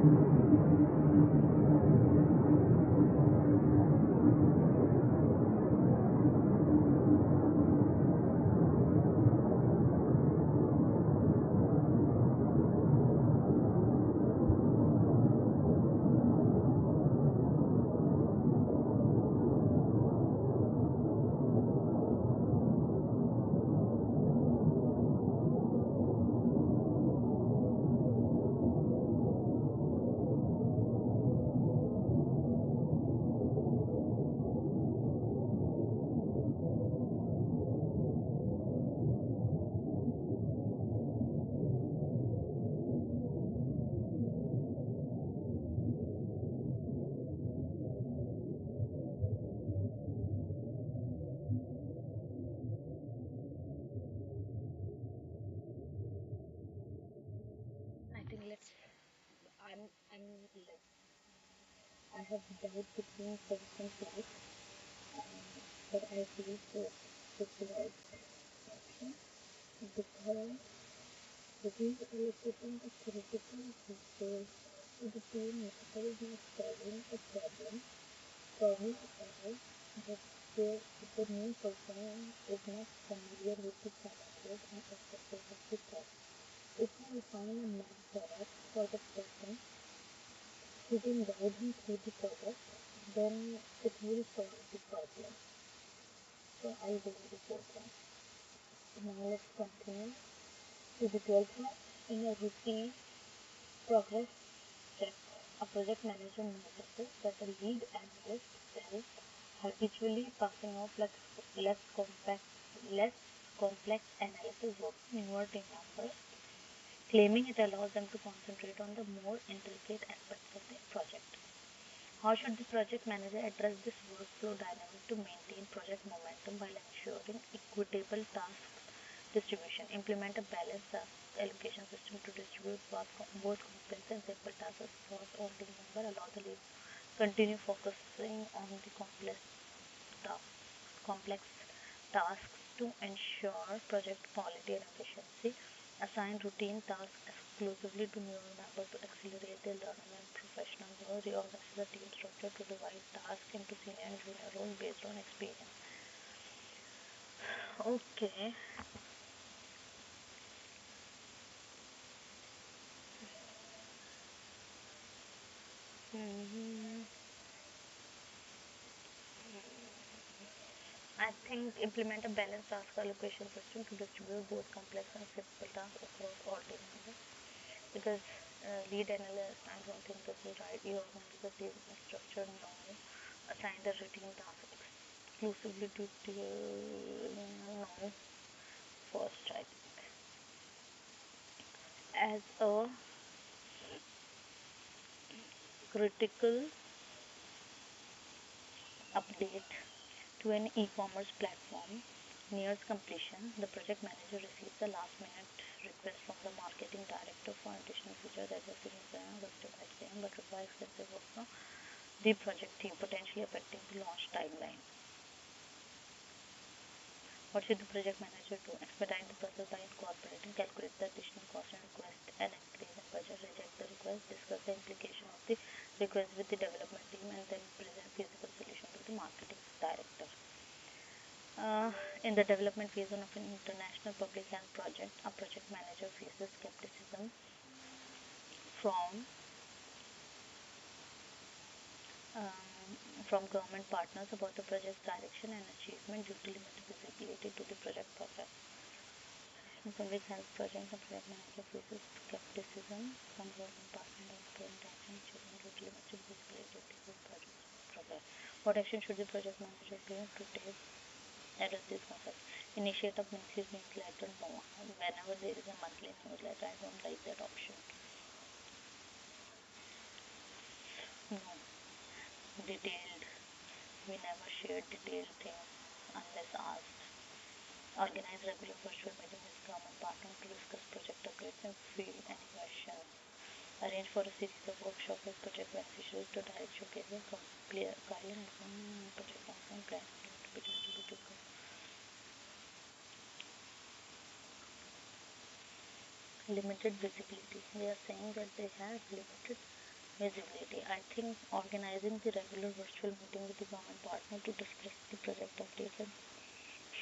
I think let's. I'm. I have doubt between first and last, but I believe that it's the right option because reallocating is critical because the team matter is not solving a problem, solving a problem, but the new person is not familiar with the challenges and objectives of the problem. If I find a mentor for the person who can guide him through the project, then it will solve the problem. So I will do the fourth one. Now let's continue to the 12th one. In a routine progress check, a project manager notices that a lead analyst is habitually passing off less complex analysis work to newer team members, claiming it allows them to concentrate on the more intricate aspects of the project. How should the project manager address this workflow dynamic to maintain project momentum while ensuring equitable task distribution? Implement a balanced task allocation system to distribute both complex and simple tasks across all team members. Allow the lead continue focusing on the complex tasks to ensure project quality and efficiency. Assign routine tasks exclusively to newer members to accelerate their learning and professional growth. Reorganize the team structure to divide tasks into senior and junior roles based on experience. Okay. I think implement a balanced task allocation system to distribute both complex and simple tasks across all team members. Because lead analyst, I don't think this is right. You organize the team structure now. Assign the routine task exclusively to the now first, I think. As a critical update to an e-commerce platform nears completion, the project manager receives a last-minute request from the marketing director for additional features that are significant justified claim but require extensive work from the project team, potentially affecting the launch timeline. What should the project manager do? Expedite the process by incorporating, calculate the additional cost and request an increase in budget, reject the request, discuss the implication of the request with the development team, and then present feasible solution to the marketing director. In the development phase of an international public health project, a project manager faces skepticism from government partners about the project's direction and achievement due to limited visibility to the project process. In public health projects, the project manager faces skepticism from government partners about the project direction and achievement due to limited visibility to the project process. What action should the project manager do to address these concerns? Initiate a monthly newsletter. No. Whenever there is a monthly newsletter, I don't like that option. No. Detailed. We never share detailed things unless asked. Organize regular virtual meetings with government partners to discuss project updates and field any questions. Arrange for a series of workshops with project beneficiaries to direct showcases of clear guidelines and project outcome plans to be distributed. Limited visibility. They are saying that they have limited Visibility. I think organizing the regular virtual meeting with the government partner to discuss the project updates and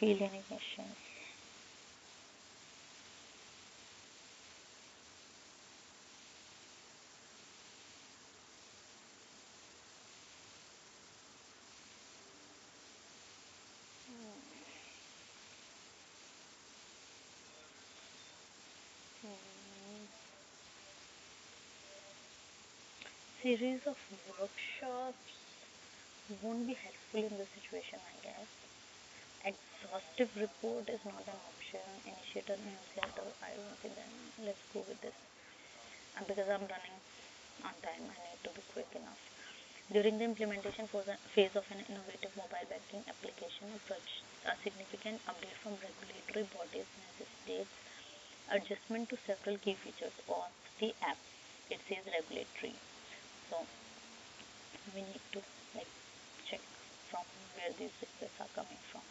field any questions. Hmm. Series of workshops won't be helpful in this situation, I guess. Exhaustive report is not an option. Initiate a newsletter. I don't think then let's go with this. And because I'm running on time, I need to be quick enough. During the implementation phase of an innovative mobile banking application, a significant update from regulatory bodies necessitates adjustment to several key features of the app. It says regulatory. So we need to like check from where these requests are coming from.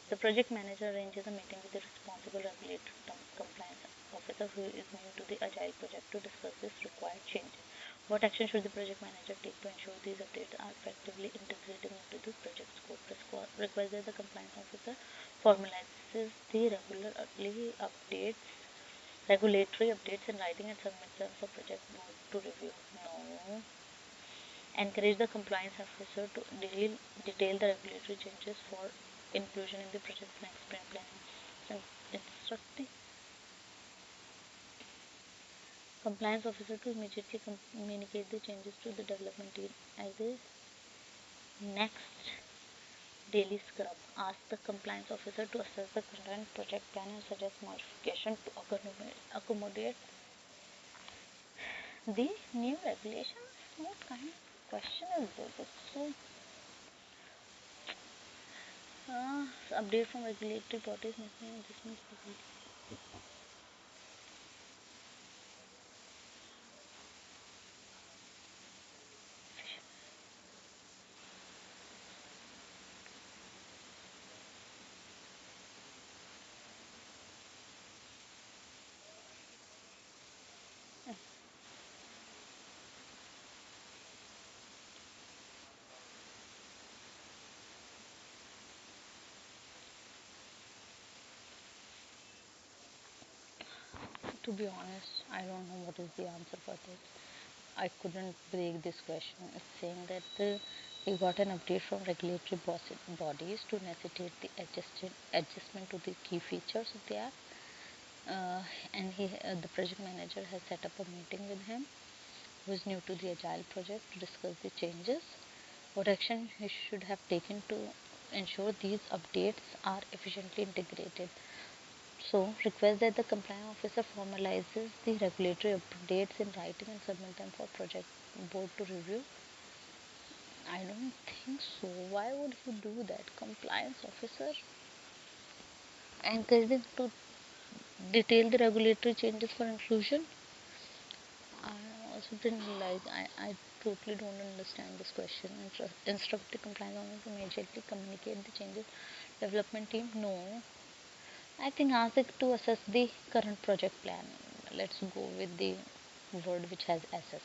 The project manager arranges a meeting with the responsible regulatory compliance officer who is new to the agile project to discuss this required changes. What action should the project manager take to ensure these updates are effectively integrated into the project scope? Request that the compliance officer formalizes the regulatory updates in writing and submits them for project board to review. No. Encourage the compliance officer to detail the regulatory changes for inclusion in the project's next sprint planning. And instruct the compliance officer to immediately communicate the changes to the development team as a next daily scrub. Ask the compliance officer to assess the current project plan and suggest modification to accommodate the new regulations. What kind of question is this? It's so update from regulatory bodies. This means to be honest, I don't know what is the answer for this. I couldn't break this question. It's saying that he got an update from regulatory bodies to necessitate the adjustment to the key features of the app. And the project manager has set up a meeting with him, who is new to the agile project, to discuss the changes. What action he should have taken to ensure these updates are efficiently integrated. So, request that the compliance officer formalizes the regulatory updates in writing and submit them for project board to review. I don't think so. Why would he do that? Compliance officer encouraging to detail the regulatory changes for inclusion. I also didn't realize. I totally don't understand this question. Instruct the compliance officer to immediately communicate the changes. Development team, no. I think ask it to assess the current project plan. Let's go with the word which has assess.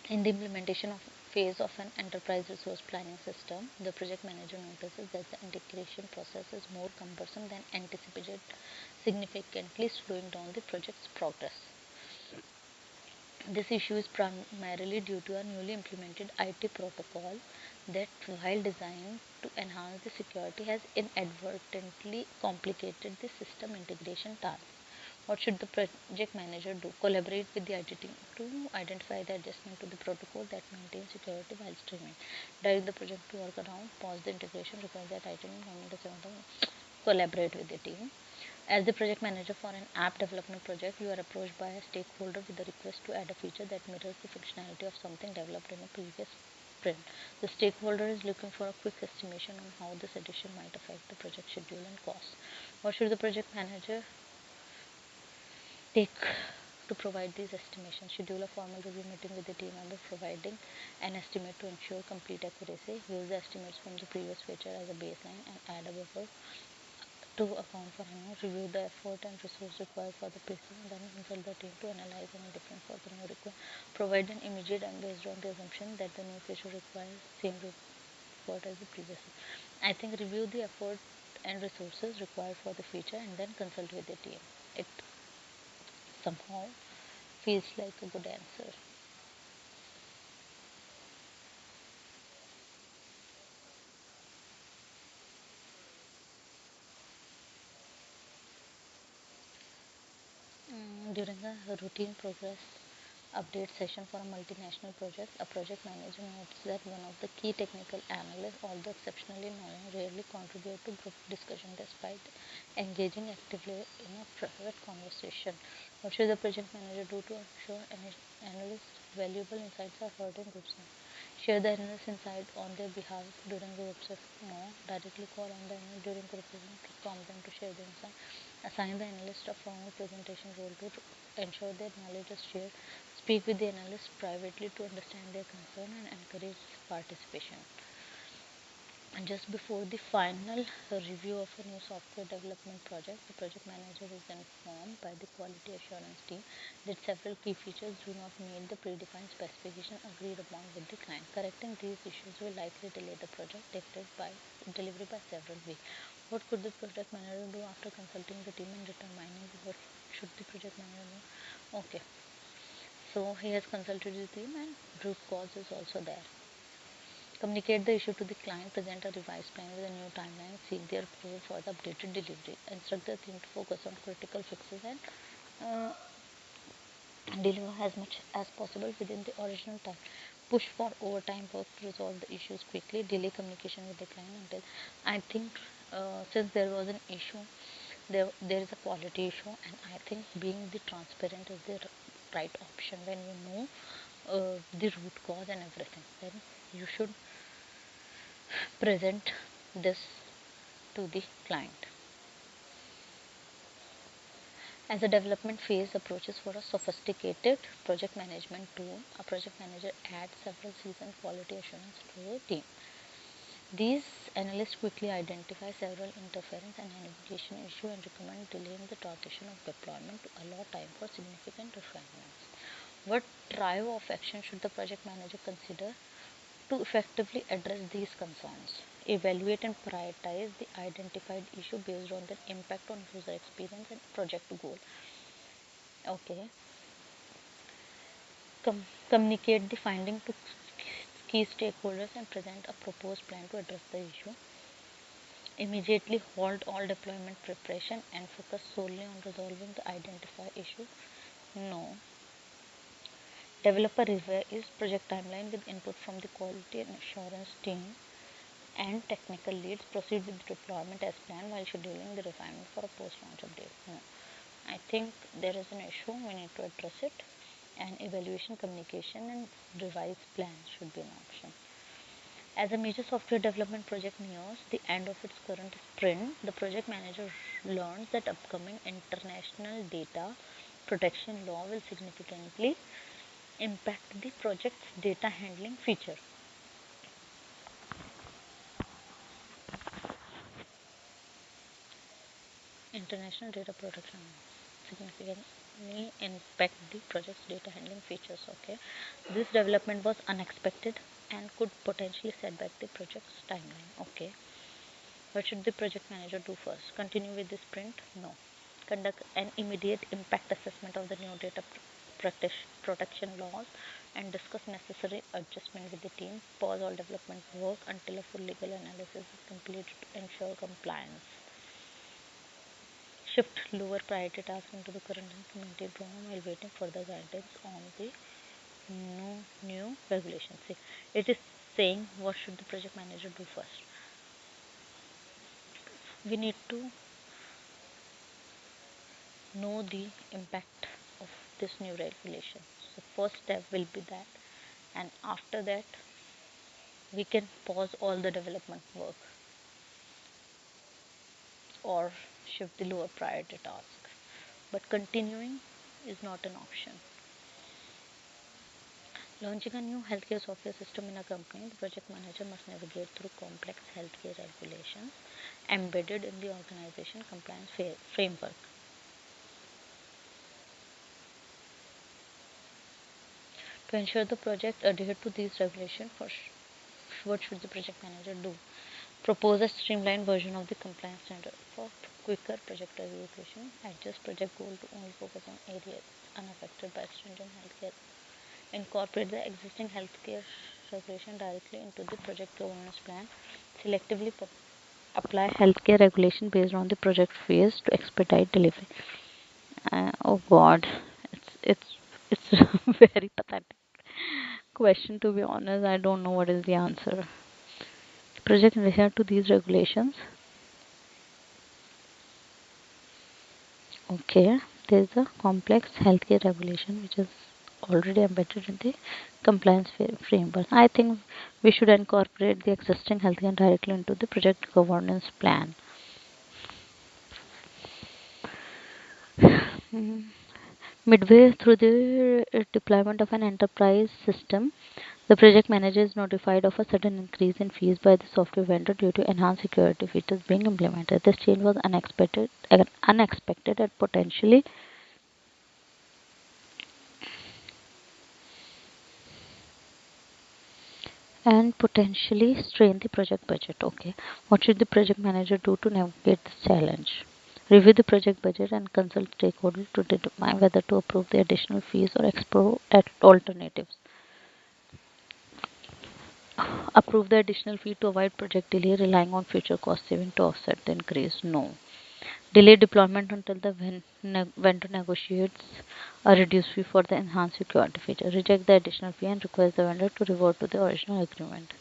In the implementation of phase of an enterprise resource planning system, the project manager notices that the integration process is more cumbersome than anticipated, significantly slowing down the project's progress. This issue is primarily due to a newly implemented IT protocol that, while designed to enhance the security, has inadvertently complicated the system integration task. What should the project manager do? Collaborate with the IT team to identify the adjustment to the protocol that maintains security while streaming. Direct the project to work around, pause the integration, require that IT team collaborate with the team. As the project manager for an app development project, you are approached by a stakeholder with a request to add a feature that mirrors the functionality of something developed in a previous sprint. The stakeholder is looking for a quick estimation on how this addition might affect the project schedule and cost. What should the project manager take to provide these estimations? Schedule a formal review meeting with the team member, providing an estimate to ensure complete accuracy. Use the estimates from the previous feature as a baseline and add a buffer to account for review the effort and resource required for the PC, and then consult the team to analyze any difference for the new request. Provide an immediate and based on the assumption that the new feature requires same effort as the previous. I think review the effort and resources required for the feature and then consult with the team. It somehow feels like a good answer. During a routine progress update session for a multinational project, a project manager notes that one of the key technical analysts, although exceptionally knowledgeable, rarely contribute to group discussion despite engaging actively in a private conversation. What should the project manager do to ensure analysts' valuable insights are heard in groups? Share the analyst insight on their behalf during group session. No, directly call on the analyst during group session to prompt them to share the insight. Assign the analyst a formal presentation role to ensure their knowledge is shared. Speak with the analyst privately to understand their concern and encourage participation. And just before the final review of a new software development project, the project manager is informed by the quality assurance team that several key features do not meet the predefined specification agreed upon with the client. Correcting these issues will likely delay the project delivery by several weeks. What could the project manager do after consulting the team and determining what should the project manager do? Okay, so he has consulted the team and root cause is also there. Communicate the issue to the client, present a revised plan with a new timeline, seek their approval for the updated delivery, instruct the team to focus on critical fixes and uh, deliver as much as possible within the original time. Push for overtime work to resolve the issues quickly, delay communication with the client until I think since there was an issue, there is a quality issue, and I think being the transparent is the right option when you know the root cause and everything. Then you should present this to the client. As the development phase approaches for a sophisticated project management tool, a project manager adds several seasoned quality assurance to the team. These analysts quickly identify several interference and navigation issues and recommend delaying the transition of deployment to allow time for significant refinements. What drive of action should the project manager consider to effectively address these concerns? Evaluate and prioritize the identified issue based on their impact on user experience and project goal. Okay. Communicate the finding to key stakeholders and present a proposed plan to address the issue. Immediately halt all deployment preparation and focus solely on resolving the identified issue. No. Develop a revised project timeline with input from the quality and assurance team and technical leads. Proceed with the deployment as planned while scheduling the refinement for a post-launch update. No. I think there is an issue, we need to address it, and evaluation, communication and revised plans should be an option. As a major software development project nears the end of its current sprint, the project manager learns that upcoming international data protection law will significantly impact the project's data handling feature. International data protection significantly impact the project's data handling features. Okay, this development was unexpected and could potentially set back the project's timeline. Okay, what should the project manager do first? Continue with the sprint? No. Conduct an immediate impact assessment of the new data protection laws and discuss necessary adjustment with the team. Pause all development work until a full legal analysis is completed to ensure compliance. Shift lower priority tasks into the current implemented program while waiting for the guidance on the new regulations. See, it is saying what should the project manager do first. We need to know the impact of this new regulation. So first step will be that, and after that we can pause all the development work or shift the lower priority task. But continuing is not an option. Launching a new healthcare software system in a company, the project manager must navigate through complex healthcare regulations embedded in the organization compliance framework. To ensure the project adhered to these regulations, what should the project manager do? Propose a streamlined version of the compliance standard for quicker project execution. Adjust project goal to only focus on areas unaffected by stringent healthcare. Incorporate the existing healthcare regulation directly into the project governance plan. Selectively apply healthcare regulation based on the project phase to expedite delivery. Oh God, it's very pathetic question, to be honest. I don't know what is the answer. Project adhere to these regulations. Okay, there is a complex healthcare regulation which is already embedded in the compliance framework. I think we should incorporate the existing healthcare directly into the project governance plan. Mm. Midway through the deployment of an enterprise system, the project manager is notified of a sudden increase in fees by the software vendor due to enhanced security features being implemented. This change was unexpected and potentially strain the project budget. Okay, what should the project manager do to navigate this challenge? Review the project budget and consult stakeholders to determine whether to approve the additional fees or explore alternatives. Approve the additional fee to avoid project delay, relying on future cost saving to offset the increase. No. Delay deployment until the vendor negotiates a reduced fee for the enhanced security feature. Reject the additional fee and request the vendor to revert to the original agreement.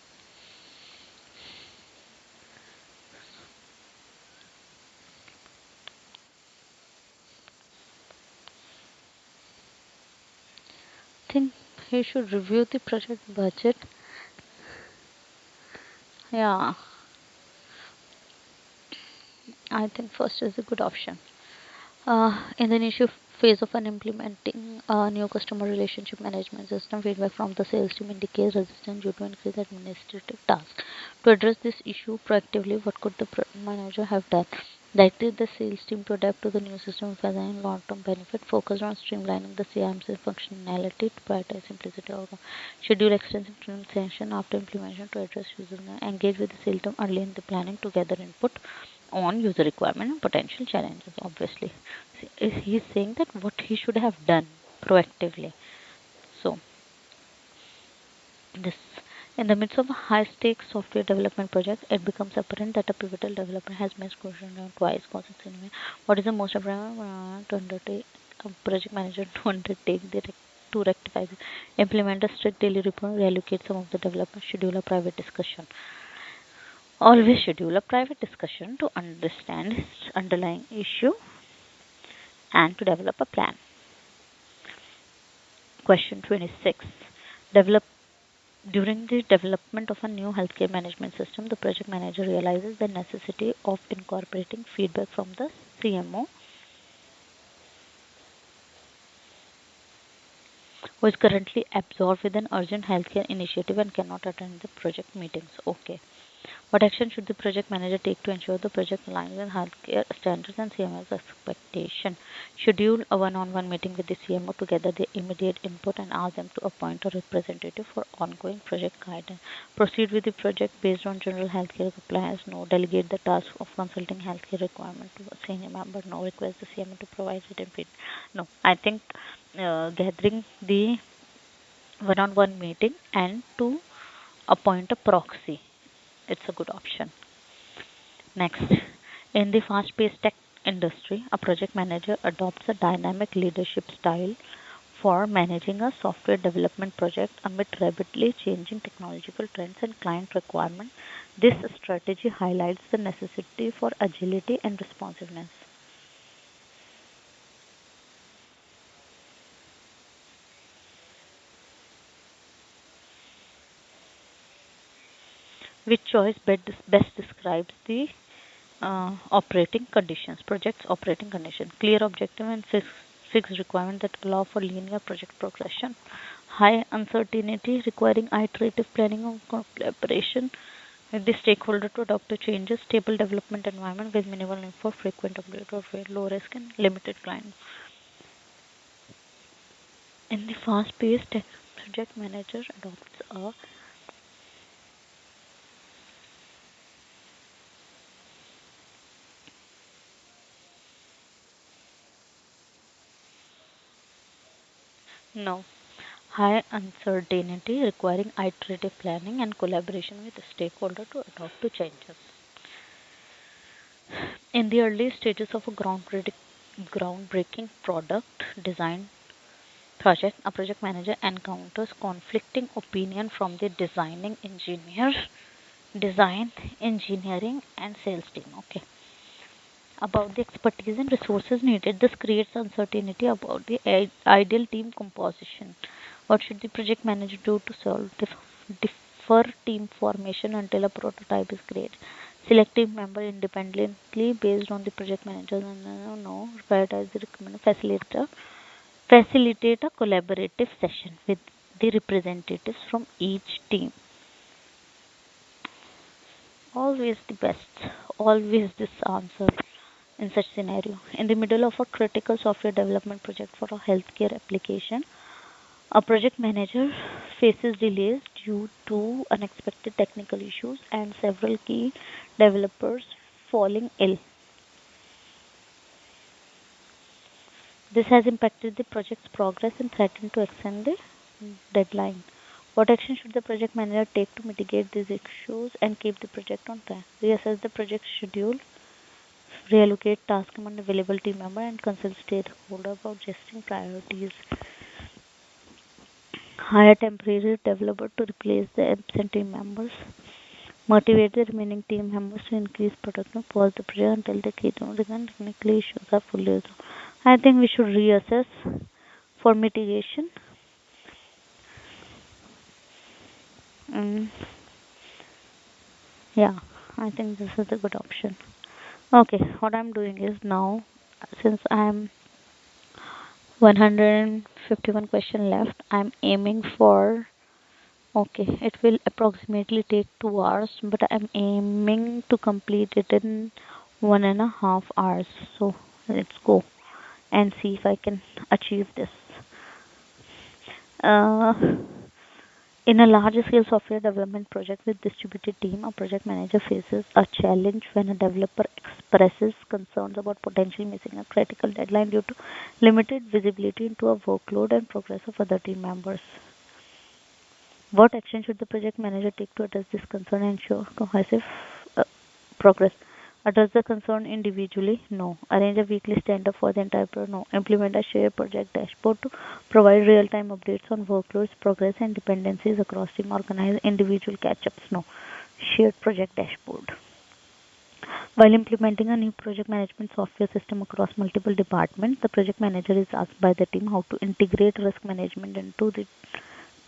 I think he should review the project budget. Yeah, I think first is a good option. In the initial phase of an implementing a new customer relationship management system, feedback from the sales team indicates resistance due to increased administrative tasks. To address this issue proactively, what could the manager have done? Directed the sales team to adapt to the new system, emphasizing long-term benefit, focused on streamlining the CMC functionality to prioritize simplicity outcome, schedule extensive training session after implementation to address user needs, engage with the sales team early in the planning to gather input on user requirement and potential challenges. Obviously, he's saying that what he should have done proactively. So this, in the midst of a high stakes software development project, it becomes apparent that a pivotal development has missed crucial and twice consequently. What is the most appropriate to undertake a project manager to undertake to rectify this? Implement a strict daily report, reallocate some of the development, schedule a private discussion. Always schedule a private discussion to understand its underlying issue and to develop a plan. Question 26. Develop During the development of a new healthcare management system, the project manager realizes the necessity of incorporating feedback from the CMO, who is currently absorbed with an urgent healthcare initiative and cannot attend the project meetings. Okay. What action should the project manager take to ensure the project aligns with healthcare standards and CMO's expectation? Schedule a one-on-one meeting with the CMO to gather their immediate input and ask them to appoint a representative for ongoing project guidance. Proceed with the project based on general healthcare compliance. No. Delegate the task of consulting healthcare requirement to a senior member. No. Request the CMO to provide written feedback. No. I think gathering the one-on-one meeting and to appoint a proxy, it's a good option. Next, in the fast paced tech industry, a project manager adopts a dynamic leadership style for managing a software development project amid rapidly changing technological trends and client requirements. This strategy highlights the necessity for agility and responsiveness. Which choice best describes the operating conditions, project's operating condition? Clear objective and fixed requirement that allow for linear project progression. High uncertainty requiring iterative planning and collaboration with the stakeholder to adopt the changes. Stable development environment with minimal need for frequent update or very low risk and limited client. In the fast-paced tech, project manager adopts a no high uncertainty requiring iterative planning and collaboration with the stakeholder to adopt to changes. In the early stages of a groundbreaking product design project, a project manager encounters conflicting opinion from the design, engineering, and sales team. Okay, about the expertise and resources needed. This creates uncertainty about the ideal team composition. What should the project manager do to solve defer team formation until a prototype is created? Select team member independently based on the project manager. No, prioritize the recommended facilitate a collaborative session with the representatives from each team. Always the best. Always this answer in such scenario. In the middle of a critical software development project for a healthcare application, a project manager faces delays due to unexpected technical issues and several key developers falling ill. This has impacted the project's progress and threatened to extend the deadline. What action should the project manager take to mitigate these issues and keep the project on track? Reassess the project schedule, reallocate tasks among available team members, and consult stakeholders about adjusting priorities. Hire temporary developer to replace the absent team members. Motivate the remaining team members to increase production. Pause the project until the key technical issues are fully resolved. I think we should reassess for mitigation. Mm, yeah, I think this is a good option. Okay, what I'm doing is now, since I'm 151 question left, I'm aiming for. Okay, it will approximately take 2 hours, but I'm aiming to complete it in 1.5 hours. So let's go and see if I can achieve this. Uh, in a large scale software development project with distributed team, a project manager faces a challenge when a developer expresses concerns about potentially missing a critical deadline due to limited visibility into a workload and progress of other team members. What action should the project manager take to address this concern and ensure cohesive uh, progress? Address the concern individually? No. Arrange a weekly stand-up for the entire project? No. Implement a shared project dashboard to provide real-time updates on workloads, progress, and dependencies across team. Organize individual catch-ups? No. Shared project dashboard. While implementing a new project management software system across multiple departments, the project manager is asked by the team how to integrate risk management into the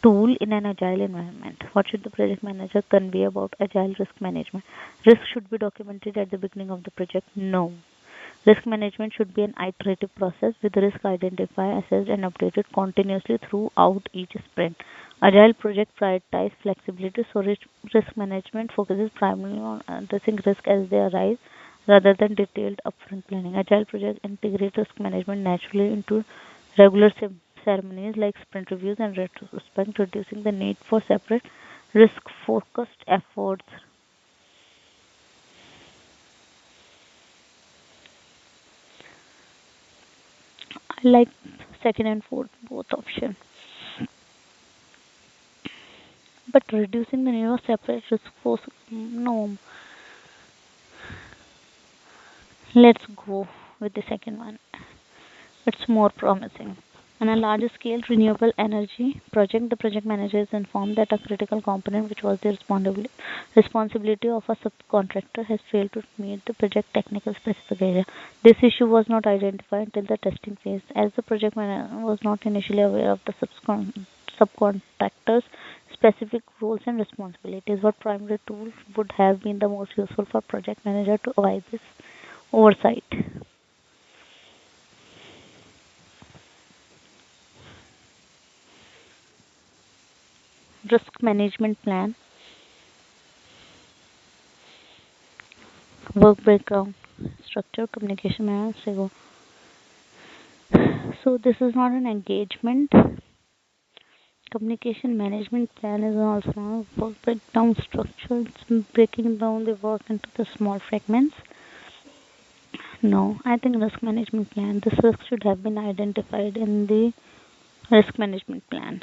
tool in an agile environment. What should the project manager convey about agile risk management? Risk should be documented at the beginning of the project? No. Risk management should be an iterative process with risk identified, assessed, and updated continuously throughout each sprint. Agile project prioritize flexibility, so risk management focuses primarily on addressing risk as they arise rather than detailed upfront planning. Agile projects integrate risk management naturally into regular ceremonies like sprint reviews and retrospect, reducing the need for separate risk-focused efforts. I like second and fourth both option, but reducing the need of separate risk force. No, let's go with the second one. It's more promising. On a large scale renewable energy project, the project manager is informed that a critical component, which was the responsibility of a subcontractor, has failed to meet the project technical specification. This issue was not identified until the testing phase, as the project manager was not initially aware of the subcontractor's specific roles and responsibilities. What primary tool would have been the most useful for project manager to avoid this oversight? risk management plan, work breakdown, structure, communication management. So this is not an engagement. Communication management plan is also work breakdown structure. It's breaking down the work into the small fragments. No, I think risk management plan. This risk should have been identified in the risk management plan.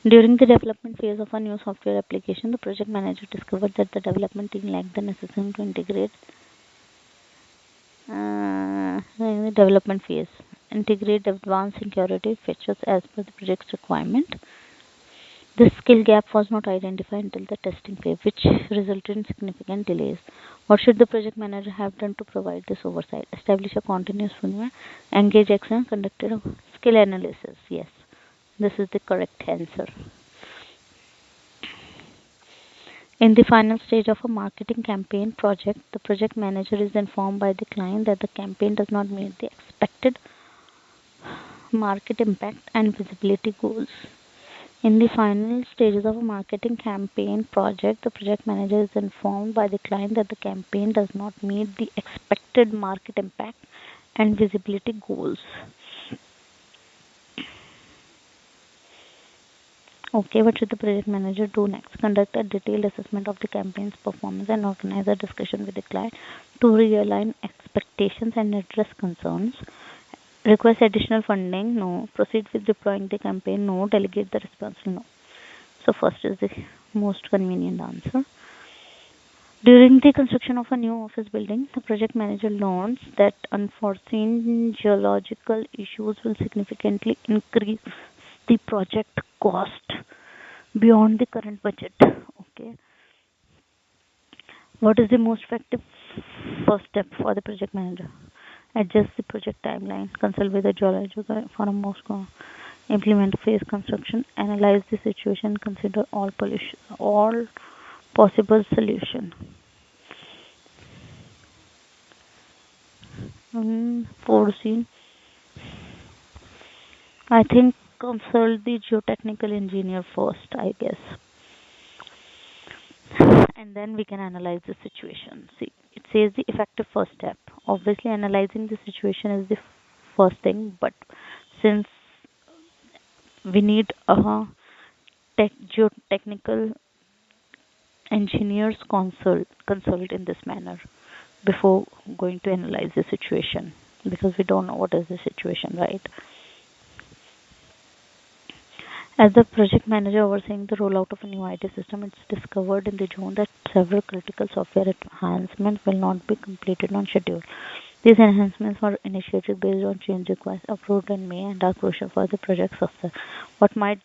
During the development phase of a new software application, the project manager discovered that the development team lacked the necessary to integrate in the development phase. Integrate advanced security features as per the project's requirement. This skill gap was not identified until the testing phase, which resulted in significant delays. What should the project manager have done to provide this oversight? Establish a continuous framework, engage external, conducted a skill analysis. Yes, this is the correct answer. In the final stage of a marketing campaign project, the project manager is informed by the client that the campaign does not meet the expected market impact and visibility goals. In the final stages of a marketing campaign project, the project manager is informed by the client that the campaign does not meet the expected market impact and visibility goals. Okay, what should the project manager do next? Conduct a detailed assessment of the campaign's performance and organize a discussion with the client to realign expectations and address concerns. Request additional funding? No. Proceed with deploying the campaign? No. Delegate the responsibility? No. So first is the most convenient answer. During the construction of a new office building, the project manager learns that unforeseen geological issues will significantly increase the project cost beyond the current budget. Okay. What is the most effective first step for the project manager? Adjust the project timeline, consult with the geological for a most implement phase construction, analyze the situation, consider all possible solution. Foreseen. I think consult the geotechnical engineer first, I guess, and then we can analyze the situation. See, it says the effective first step. Obviously, analyzing the situation is the first thing, but since we need a geotechnical engineers consult in this manner before going to analyze the situation, because we don't know what is the situation, right? As the project manager overseeing the rollout of a new IT system, it's discovered in the zone that several critical software enhancements will not be completed on schedule. These enhancements were initiated based on change requests approved in May and are crucial for the project's success. What might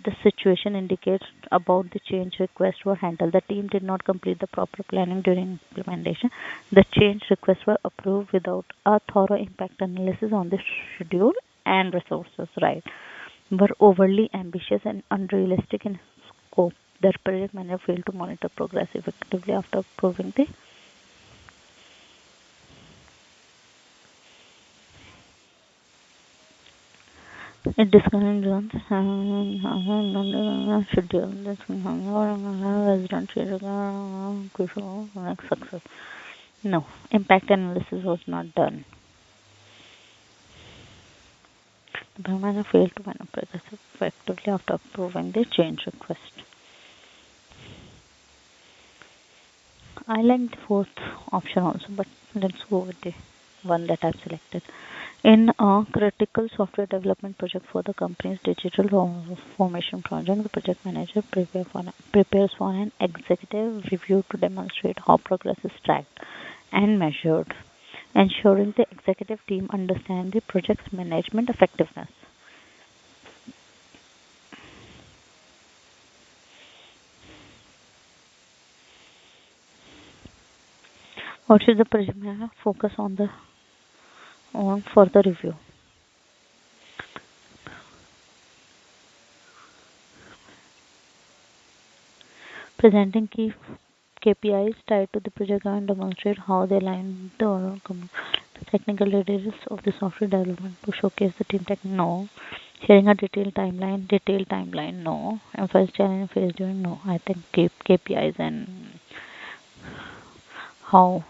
the situation indicate about the change requests were handled? The team did not complete the proper planning during implementation. The change requests were approved without a thorough impact analysis on the schedule and resources, right? Were overly ambitious and unrealistic in scope. The project manager failed to monitor progress effectively after approving the it discouraged schedule. This resident crucial next success. No, impact analysis was not done. The manager failed to manage progress effectively after approving the change request. I like the fourth option also, but let's go with the one that I've selected. In a critical software development project for the company's digital transformation project, the project manager prepares for an executive review to demonstrate how progress is tracked and measured, ensuring the executive team understand the project's management effectiveness. What should the project manager focus on for the review? Presenting key KPIs tied to the project and demonstrate how they align with the overall technical readiness of the software development to showcase the team tech. No, Sharing a detailed timeline, no. Emphasize challenge phase during, no. I think keep KPIs and how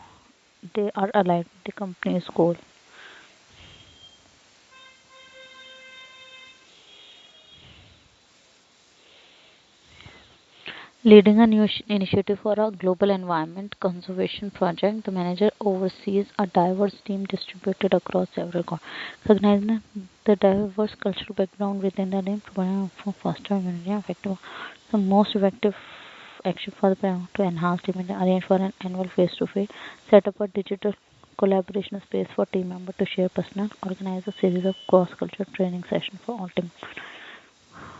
they are aligned with the company's goal. Leading a new initiative for a global environment conservation project, the manager oversees a diverse team distributed across several countries. Recognizing the diverse cultural background within the team, providing for foster unity and effective. The most effective action for the program to enhance team and arrange for an annual face-to-face, set up a digital collaboration space for team members to share personal, organize a series of cross-cultural training sessions for all team,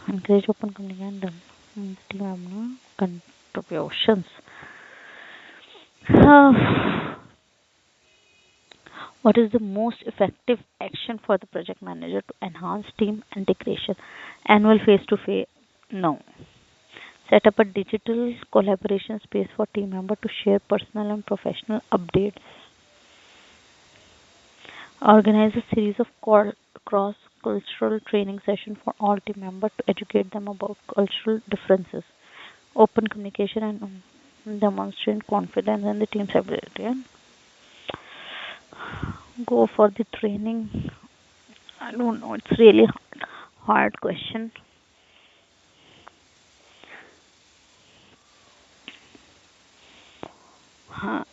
encourage open communication and team member contributions. What is the most effective action for the project manager to enhance team integration? Annual face to face? No. Set up a digital collaboration space for team members to share personal and professional updates. Organize a series of cross cultural training sessions for all team members to educate them about cultural differences. Open communication and demonstrate confidence in the team's ability. And go for the training. I don't know. It's really hard question. Huh.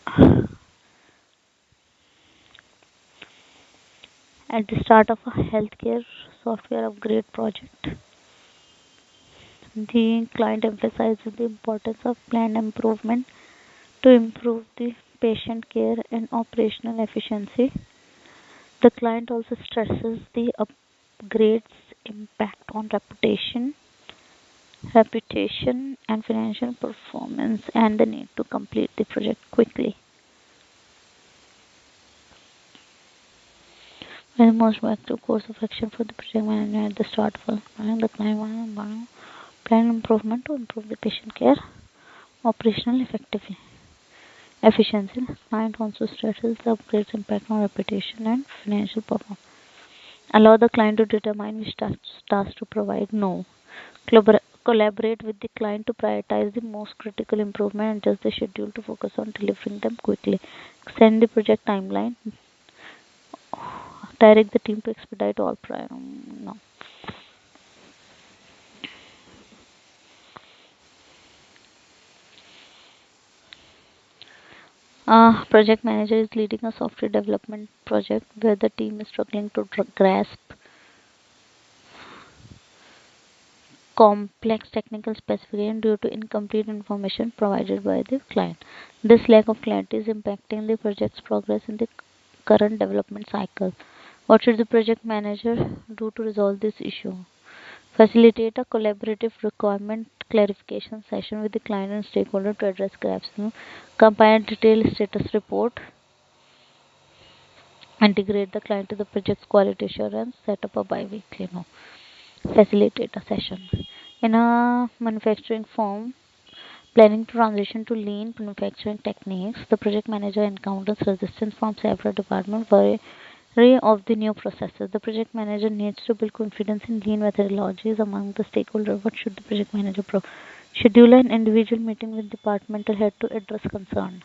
At the start of a healthcare software upgrade project, the client emphasizes the importance of planned improvement to improve the patient care and operational efficiency. The client also stresses the upgrade's impact on reputation and financial performance and the need to complete the project quickly. The most effective course of action for the project manager at the start of the client plan improvement to improve the patient care, operational efficiency. The client also stresses the upgrade's impact on reputation and financial performance. Allow the client to determine which tasks to provide. No. Collaborate with the client to prioritize the most critical improvement and adjust the schedule to focus on delivering them quickly. Extend the project timeline. Direct the team to expedite all prior. No. Project manager is leading a software development project where the team is struggling to grasp complex technical specification due to incomplete information provided by the client. This lack of clarity is impacting the project's progress in the current development cycle. What should the project manager do to resolve this issue? Facilitate a collaborative requirement clarification session with the client and stakeholder to address gaps. Compile detailed status report. Integrate the client to the project's quality assurance. Set up a bi-weekly facilitate a session. In a manufacturing firm planning to transition to lean manufacturing techniques, the project manager encounters resistance from several departments wary of the new processes. The project manager needs to build confidence in lean methodologies among the stakeholders. What should the project manager schedule an individual meeting with departmental head to address concern?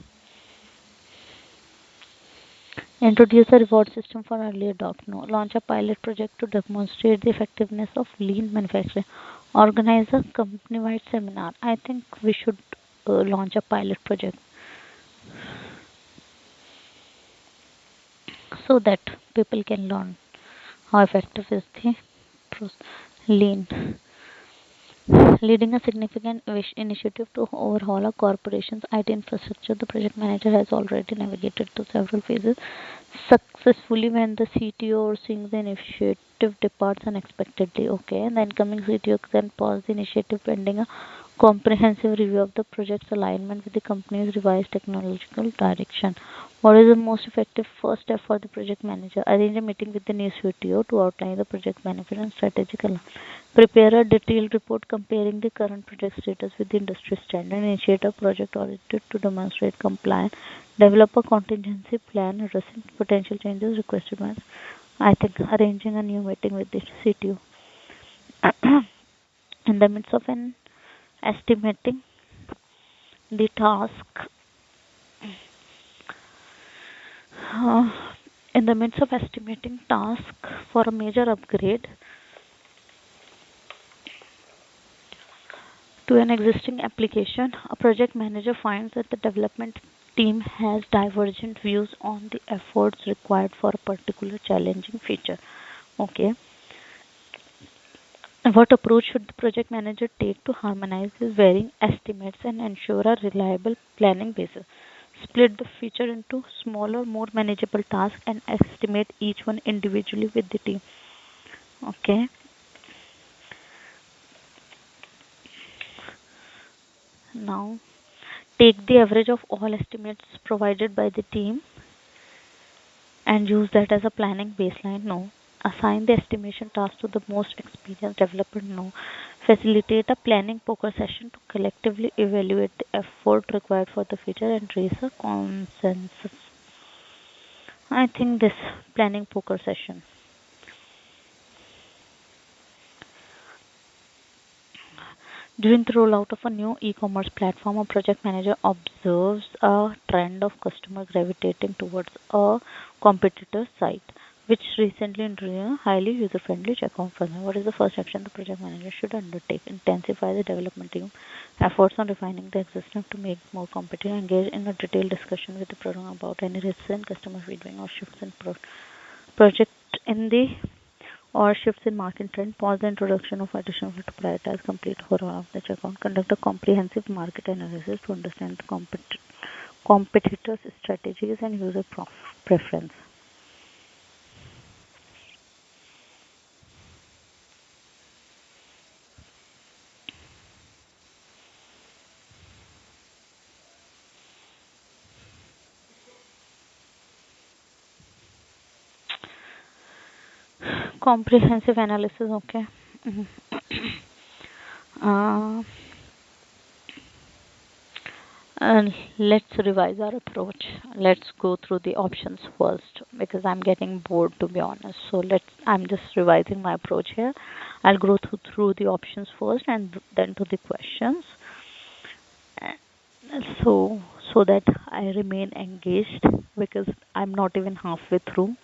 Introduce a reward system for early adopters. No. Launch a pilot project to demonstrate the effectiveness of lean manufacturing. Organize a company-wide seminar. I think we should launch a pilot project so that people can learn how effective is the lean. Leading a significant initiative to overhaul a corporation's IT infrastructure, the project manager has already navigated through several phases successfully when the CTO overseeing the initiative departs unexpectedly. Okay, and the incoming CTO then pause the initiative pending a comprehensive review of the project's alignment with the company's revised technological direction. What is the most effective first step for the project manager? Arrange a meeting with the new CTO to outline the project benefit and strategic alignment. Prepare a detailed report comparing the current project status with the industry standard. Initiate a project audit to demonstrate compliance. Develop a contingency plan addressing potential changes requested by, I think, arranging a new meeting with the CTO. In the midst of an estimating the task, uh, in the midst of estimating task for a major upgrade to an existing application, a project manager finds that the development team has divergent views on the efforts required for a particular challenging feature. Okay, what approach should the project manager take to harmonize these varying estimates and ensure a reliable planning basis? Split the feature into smaller, more manageable tasks and estimate each one individually with the team. Okay, now take the average of all estimates provided by the team and use that as a planning baseline. No. Assign the estimation task to the most experienced developer. No. Facilitate a planning poker session to collectively evaluate the effort required for the feature and reach a consensus. I think this planning poker session. During the rollout of a new e-commerce platform, a project manager observes a trend of customer gravitating towards a competitor site, which recently introduced a highly user-friendly checkout function. What is the first action the project manager should undertake? Intensify the development team efforts on refining the existing to make more competitive. Engage in a detailed discussion with the program about any recent customer feedback or shifts in project in the or shifts in market trend, pause the introduction of additional to prioritize complete overhaul of the checkout, conduct a comprehensive market analysis to understand the competitors' strategies and user preference. Comprehensive analysis, okay. Mhm. uh, and let's revise our approach. Let's go through the options first because I'm getting bored to be honest. So I'm just revising my approach here. I'll go through the options first and then to the questions. So so that I remain engaged because I'm not even halfway through.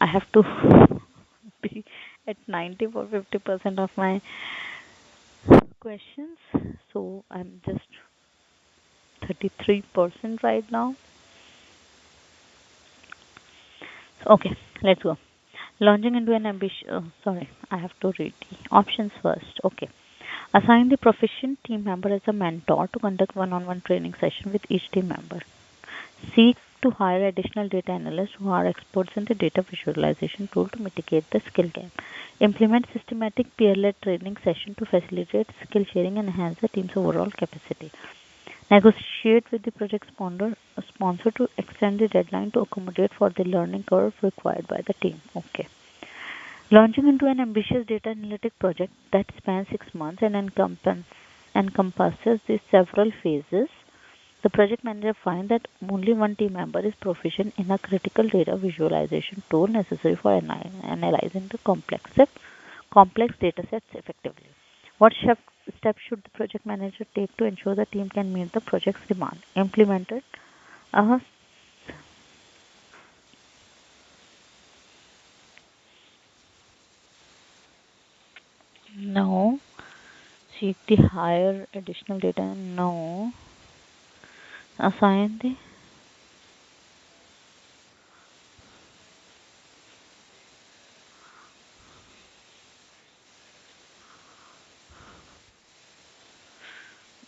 I have to be at 90 or 50% of my questions. So I'm just 33% right now. Okay, let's go. Launching into an ambitious. Sorry, I have to read the options first. Okay. Assign the proficient team member as a mentor to conduct one-on-one training session with each team member. Seek to hire additional data analysts who are experts in the data visualization tool to mitigate the skill gap. Implement systematic peer-led training session to facilitate skill sharing and enhance the team's overall capacity. Negotiate with the project sponsor to extend the deadline to accommodate for the learning curve required by the team. Okay. Launching into an ambitious data analytic project that spans 6 months and encompasses the several phases, the project manager finds that only one team member is proficient in a critical data visualization tool necessary for analyzing the complex data sets effectively. What steps should the project manager take to ensure the team can meet the project's demand? Implemented a no. Seek the higher additional data. No. Assign the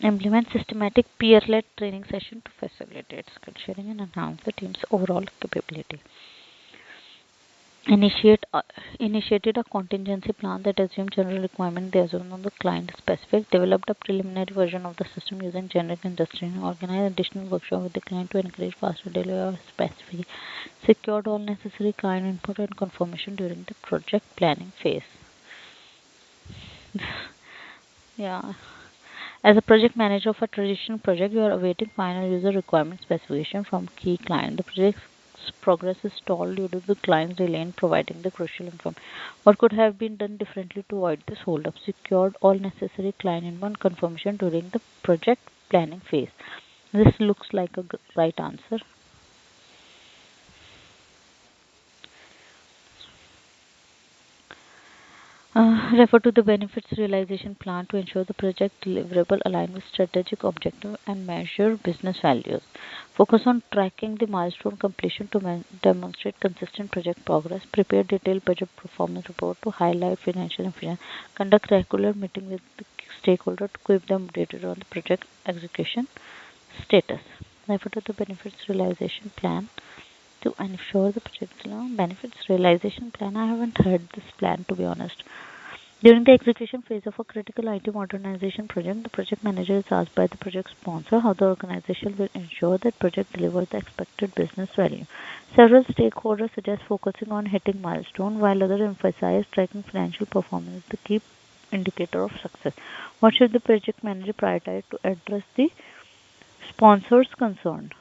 implement systematic peer-led training session to facilitate skill sharing and enhance the team's overall capability. Initiate initiated a contingency plan that assumed general requirement they assumed on the client specific. Developed a preliminary version of the system using generic industry and organized additional workshop with the client to encourage faster delivery of specific. Secured all necessary client input and confirmation during the project planning phase. Yeah. As a project manager of a traditional project, you are awaiting final user requirement specification from key client. The project project's progress is stalled due to the client's delay in providing the crucial information. What could have been done differently to avoid this holdup? Secured all necessary client inbound confirmation during the project planning phase. This looks like a right answer. Refer to the benefits realization plan to ensure the project deliverable align with strategic objective and measure business values. Focus on tracking the milestone completion to demonstrate consistent project progress. Prepare detailed budget performance report to highlight financial efficiency. Conduct regular meeting with the stakeholder to keep them updated on the project execution status. Refer to the benefits realization plan to ensure the project benefits realization plan. I haven't heard this plan, to be honest. During the execution phase of a critical IT modernization project, the project manager is asked by the project sponsor how the organization will ensure that project delivers the expected business value. Several stakeholders suggest focusing on hitting milestone, while others emphasize tracking financial performance as the key indicator of success. What should the project manager prioritize to address the sponsor's concern?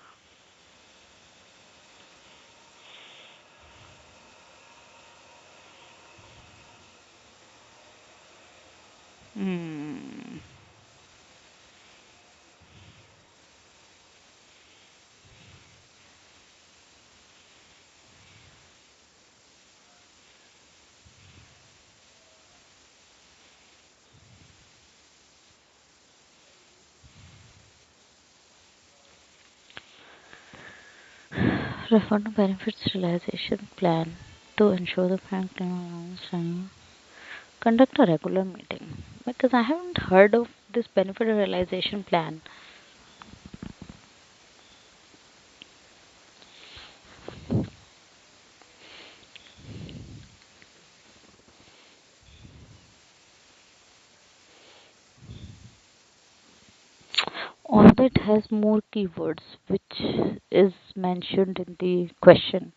Hmm. Refer to benefits realization plan to ensure the fact conduct a regular meeting, because I haven't heard of this benefit realization plan. Although it has more keywords which is mentioned in the question.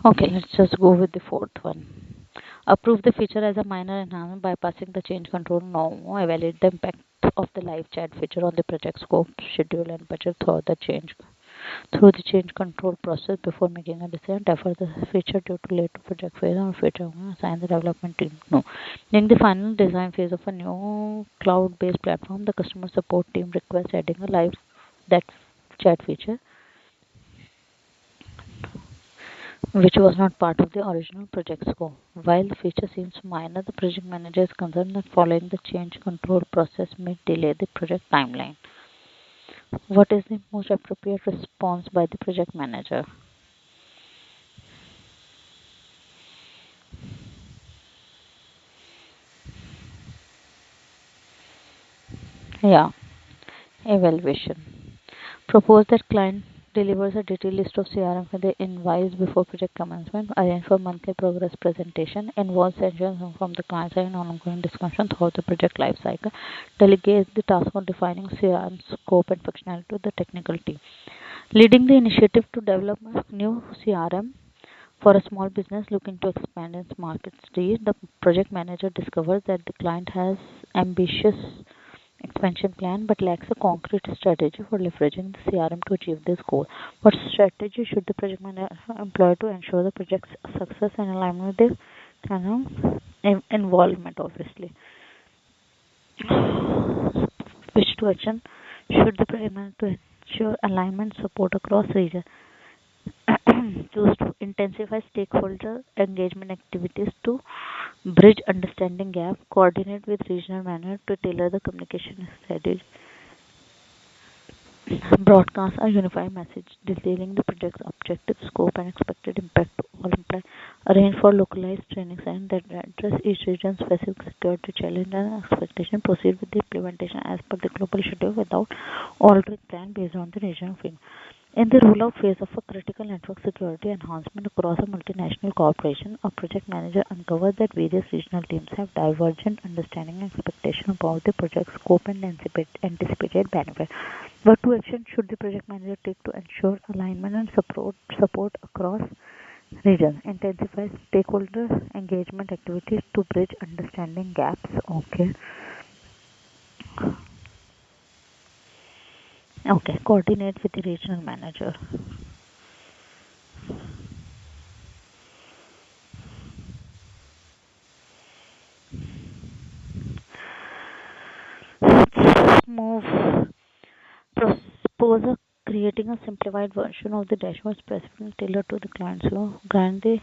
Okay, let's just go with the fourth one. Approve the feature as a minor enhancement bypassing the change control. No. Evaluate the impact of the live chat feature on the project scope, schedule, and budget through the change control process before making a decision. Defer the feature due to late project phase or feature assign the development team. No. During the final design phase of a new cloud-based platform, the customer support team requests adding a live that chat feature, which was not part of the original project scope. While the feature seems minor, the project manager is concerned that following the change control process may delay the project timeline. What is the most appropriate response by the project manager? Yeah, evaluation. Propose that client delivers a detailed list of CRM for the invoice before project commencement. Arrange for monthly progress presentation. Involve sessions from the client side and ongoing discussion throughout the project life cycle. Delegate the task of defining CRM scope and functionality to the technical team. Leading the initiative to develop a new CRM for a small business looking to expand its market stage, the project manager discovers that the client has ambitious expansion plan but lacks a concrete strategy for leveraging the CRM to achieve this goal. What strategy should the project manager employ to ensure the project's success and alignment with the involvement, obviously? Which to action should the project manager to ensure alignment support across regions? Choose to intensify stakeholder engagement activities to bridge understanding gap, coordinate with regional manager to tailor the communication strategy, broadcast a unified message detailing the project's objective, scope, and expected impact to all employees, arrange for localized training sessions that address each region's specific security challenge and expectation, proceed with the implementation as per the global schedule without altering plan based on the regional frame. In the rollout phase of a critical network security enhancement across a multinational corporation, a project manager uncovered that various regional teams have divergent understanding and expectation about the project scope and anticipated benefit. What two actions should the project manager take to ensure alignment and support across regions? Intensify stakeholder engagement activities to bridge understanding gaps. Okay. Okay, coordinate with the regional manager. Let's move. Propose creating a simplified version of the dashboard specifically tailored to the client's law. Grant the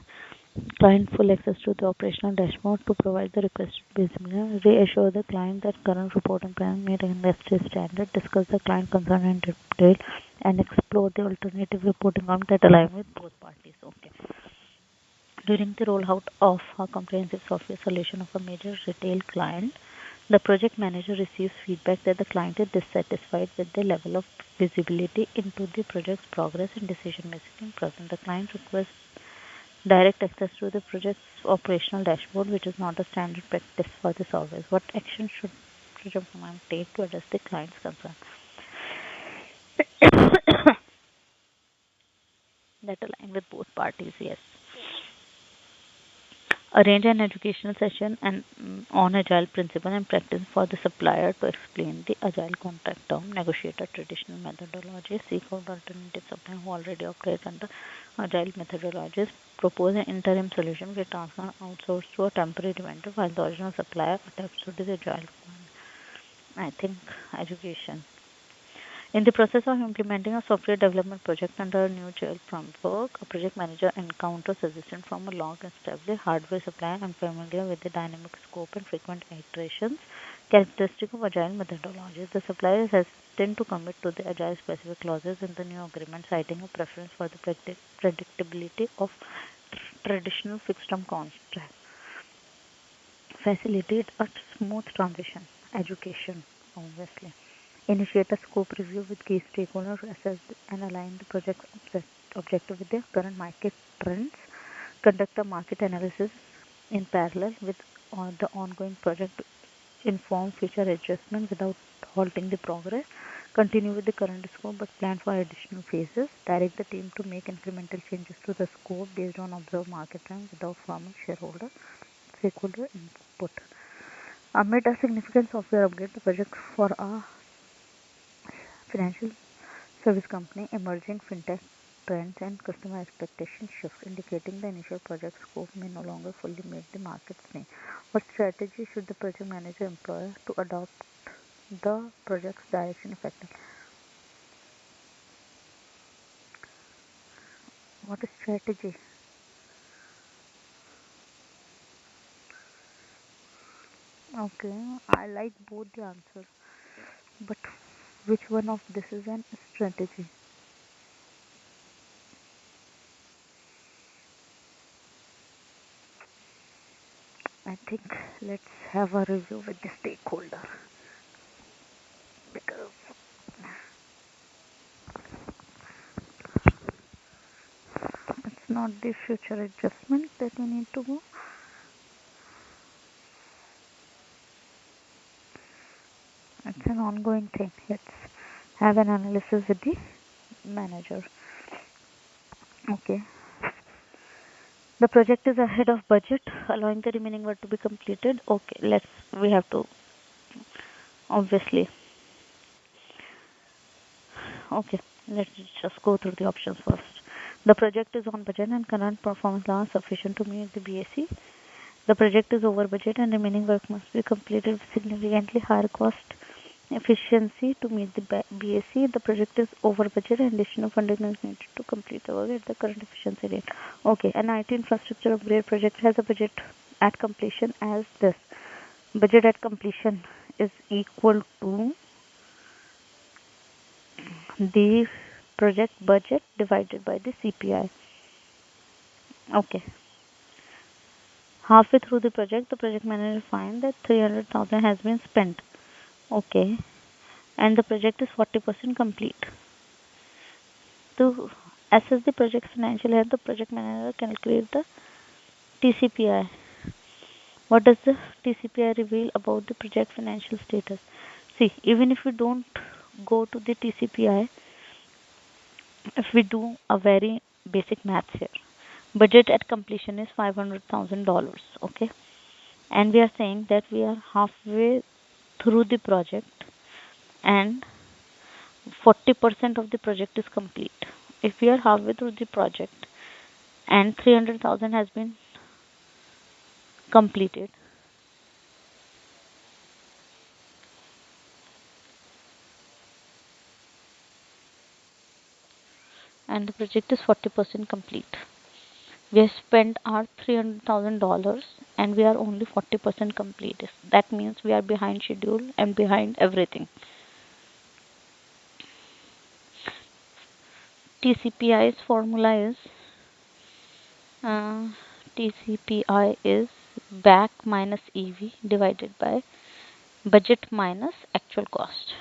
client full access to the operational dashboard to provide the requested visibility. Reassure the client that current reporting plan meet industry standard. Discuss the client concern in detail and explore the alternative reporting arm that align with both parties. Okay. During the rollout of a comprehensive software solution of a major retail client, the project manager receives feedback that the client is dissatisfied with the level of visibility into the project's progress and decision-making process. The client requests direct access to the project's operational dashboard, which is not a standard practice for the software. What action should project manager take to address the client's concern? That align with both parties, yes. Arrange an educational session and on agile principle and practice for the supplier to explain the agile contract term, negotiate a traditional methodology, seek out alternative suppliers who already operate under agile methodologies, propose an interim solution where tasks are outsourced to a temporary vendor while the original supplier adapts to the agile requirement. I think education. In the process of implementing a software development project under a new agile framework, a project manager encounters resistance from a long-established hardware supplier unfamiliar with the dynamic scope and frequent iterations characteristic of agile methodologies. The supplier is hesitant to commit to the agile specific clauses in the new agreement, citing a preference for the predictability of traditional fixed-term contracts. Facilitate a smooth transition. Education, obviously. Initiate a scope review with key stakeholders to assess and align the project's objective with the current market trends. Conduct a market analysis in parallel with the ongoing project to inform future adjustment without halting the progress. Continue with the current scope but plan for additional phases. Direct the team to make incremental changes to the scope based on observed market trends without formal stakeholder input. Amid a significant software upgrade, the project for a financial service company, emerging fintech trends and customer expectations shift, indicating the initial project scope may no longer fully meet the market's need. What strategy should the project manager employ to adopt the project's direction effectively? What is strategy? Okay, I like both the answers, but which one of this is an strategy? I think let's have a review with the stakeholder because it's not the future adjustment that we need to go. It's an ongoing thing. Let's have an analysis with the manager. Okay. The project is ahead of budget, allowing the remaining work to be completed. Okay, we have to obviously. Okay, let's just go through the options first. The project is on budget and current performance are sufficient to meet the BAC. The project is over budget and remaining work must be completed with significantly higher cost efficiency to meet the BAC. The project is over budget and additional funding is needed to complete the work at the current efficiency rate. Okay, an IT infrastructure upgrade project has a budget at completion as this. Budget at completion is equal to the project budget divided by the CPI. Okay. Halfway through the project manager finds that 300,000 has been spent. Okay. And the project is 40% complete. To assess the project's financial health, the project manager calculates the TCPI. What does the TCPI reveal about the project financial status? See, even if we don't go to the TCPI, if we do a very basic maths here, budget at completion is $500,000. Okay. And we are saying that we are halfway through the project and 40% of the project is complete. If we are halfway through the project and 300,000 has been completed, and the project is 40% complete, we have spent our $300,000 and we are only 40% complete. That means we are behind schedule and behind everything. TCPI's formula is uh, TCPI is back minus EV divided by budget minus actual cost.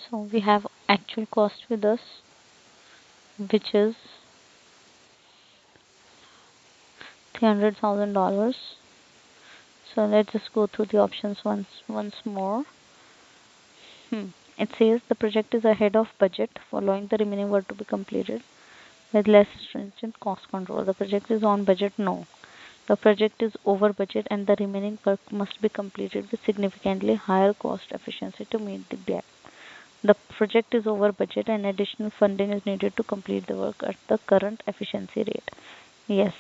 So we have actual cost with us, which is $300,000. So let's just go through the options once more. It says the project is ahead of budget, following the remaining work to be completed with less stringent cost control. The project is on budget, no. The project is over budget and the remaining work must be completed with significantly higher cost efficiency to meet the gap. The project is over budget and additional funding is needed to complete the work at the current efficiency rate. Yes.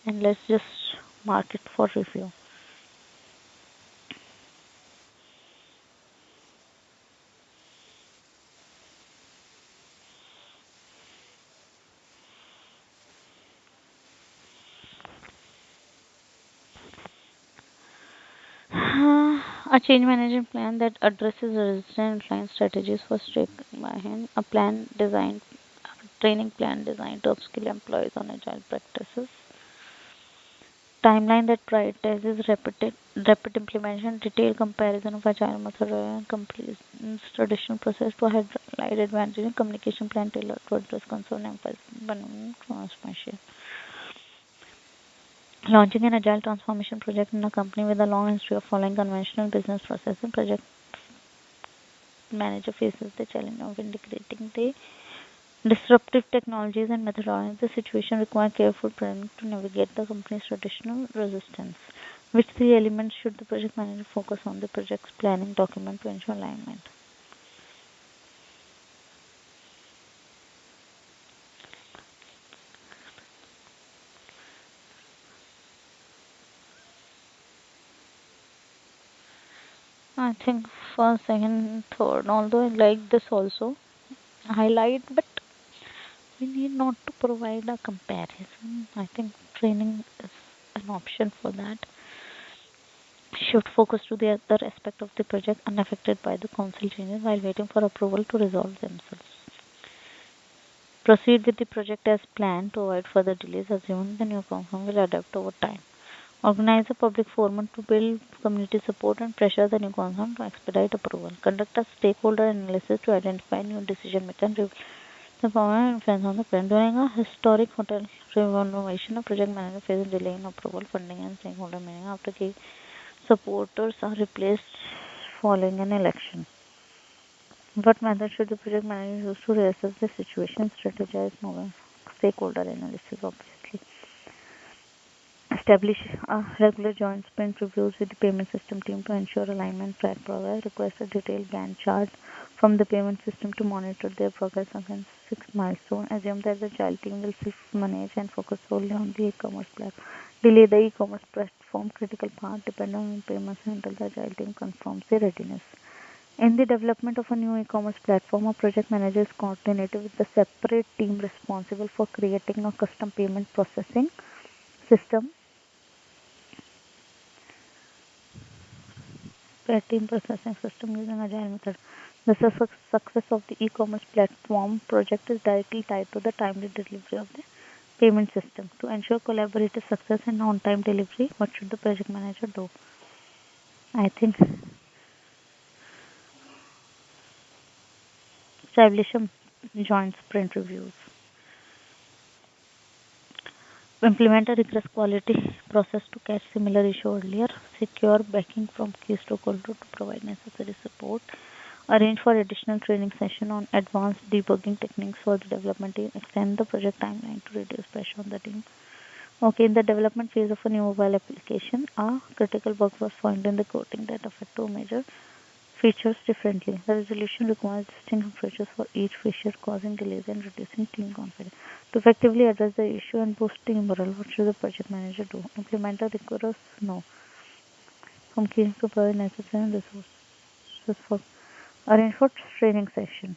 And let's just mark it for review. A change management plan that addresses resistant line strategies was taken by him. A plan designed, a training plan designed to upskill employees on agile practices. Timeline that prioritizes rapid implementation, detailed comparison of agile methodology and completes traditional process to highlight advantage in communication plan tailored to address concern and transformation. Launching an agile transformation project in a company with a long history of following conventional business processes, project manager faces the challenge of integrating the disruptive technologies and methodologies. The situation requires careful planning to navigate the company's traditional resistance. Which three elements should the project manager focus on the project's planning document to ensure alignment? I think first, second, third. Although I like this also, highlight, but we need not to provide a comparison. I think training is an option for that. Shift focus to the other aspect of the project unaffected by the council changes while waiting for approval to resolve themselves. Proceed with the project as planned to avoid further delays, assuming the new council will adapt over time. Organize a public forum to build community support and pressure the new council to expedite approval. Conduct a stakeholder analysis to identify new decision makers and the power and influence on the plan. During a historic hotel renovation, a project manager faces delay in approval, funding, and stakeholder meeting after key supporters are replaced following an election. What method should the project manager use to reassess the situation, strategize, novel stakeholder analysis, obviously. Establish regular joint sprint reviews with the payment system team to ensure alignment, track progress. Request a detailed Gantt chart from the payment system to monitor their progress against 6 milestones. Assume that the child team will self-manage and focus solely on the e-commerce platform. Delay the e-commerce platform critical path depending on payments until the child team confirms the readiness. In the development of a new e-commerce platform, a project manager is coordinated with the separate team responsible for creating a custom payment processing system. Team processing system using agile method. The success of the e-commerce platform project is directly tied to the timely delivery of the payment system. To ensure collaborative success and on-time delivery, what should the project manager do? I think establish a joint sprint reviews. Implement a rigorous quality process to catch similar issue earlier. Secure backing from key stakeholders to provide necessary support. Arrange for additional training session on advanced debugging techniques for the development team. Extend the project timeline to reduce pressure on the team. Okay, in the development phase of a new mobile application, a critical bug was found in the coding that affect two major features differently. The resolution requires distinct approaches for each feature, causing delays and reducing team confidence. To effectively address the issue and boost team morale, what should the project manager do? Implement a rigorous no from key to provide necessary resources for arrange for training session.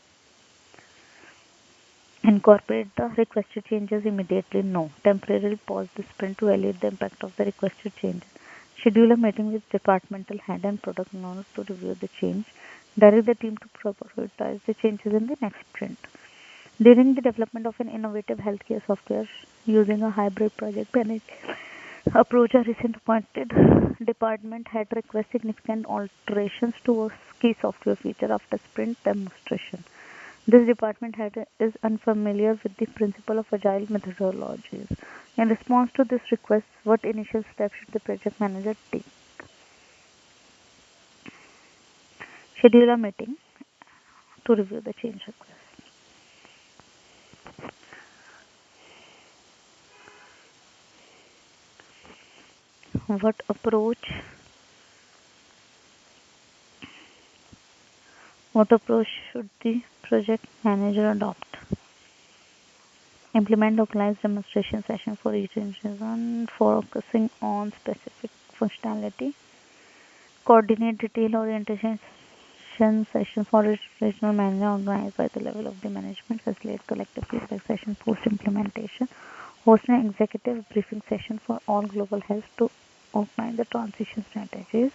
Incorporate the requested changes immediately. No. Temporarily pause the sprint to evaluate the impact of the requested changes. Schedule a meeting with departmental head and product owners to review the change. Direct the team to prioritize the changes in the next sprint. During the development of an innovative healthcare software using a hybrid project management approach, a recent appointed department head request significant alterations to a key software feature after sprint demonstration. This department head is unfamiliar with the principle of agile methodologies. In response to this request, what initial steps should the project manager take? Schedule a meeting to review the change request. What approach should the project manager adopt? Implement localized demonstration session for each region, focusing on specific functionality. Coordinate detailed orientation session for each regional manager organized by the level of the management. Facilitate collective feedback session post implementation. Host an executive briefing session for all global heads to outline the transition strategies